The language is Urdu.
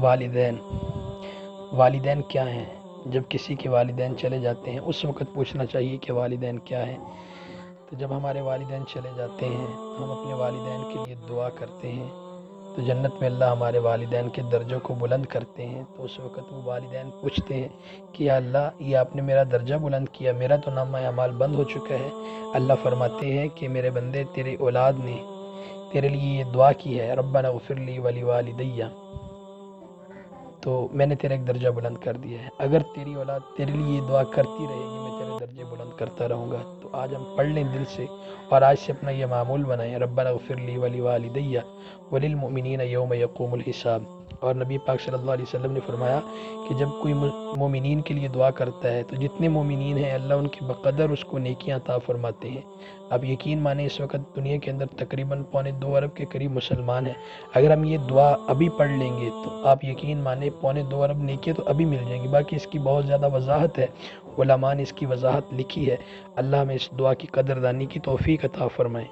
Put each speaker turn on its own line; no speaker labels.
والدین والدین کیا ہیں؟ جب کسی کے والدین چلے جاتے ہیں اس وقت پوچھنا چاہیے کہ والدین کیا ہیں۔ تو جب ہمارے والدین چلے جاتے ہیں تو ہم اپنے والدین کے لیے دعا کرتے ہیں، تو جنت میں اللہ ہمارے والدین کے درجوں کو بلند کرتے ہیں۔ تو اس وقت وہ والدین پوچھتے ہیں کہ یا اللہ، یہ آپ نے میرا درجہ بلند کیا، میرا تو نامہ اعمال بند ہو چکا ہے۔ اللہ فرماتے ہیں کہ میرے بندے، تیرے اولاد نے تیرے لیے یہ دعا کی ہے، ربنا اغفر لی ولوالدی، تو میں نے تیرا ایک درجہ بلند کر دیا ہے۔ اگر تیری اولاد تیرے لیے یہ دعا کرتی رہے گی، میں تیرے درجے بلند کرتا رہوں گا۔ تو آج ہم پڑھ لیں دل سے، اور آج سے اپنا یہ معمول بنائیں، ربنا اغفر لی ولوالدی وللمؤمنین یوم یقوم الحساب۔ اور نبی پاک صلی اللہ علیہ وسلم نے فرمایا کہ جب کوئی مومنین کے لیے دعا کرتا ہے تو جتنے مومنین ہیں اللہ ان کے بقدر اس کو نیکیاں عطا فرماتے ہیں۔ اب یقین مانیں اس وقت دنیا کے اندر تقریباً 2.25 ارب کے قریب مسلمان ہیں۔ اگر ہم یہ دعا ابھی پڑھ لیں گے تو آپ یقین مانیں 2.25 ارب نیکیاں تو ابھی مل جائیں گی۔ باقی اس کی بہت زیادہ وضاحت ہے، علماء نے اس کی وضاحت لکھی ہے۔ اللہ ہمیں اس دعا کی قدردانی کی توفیق عطا فرمائے۔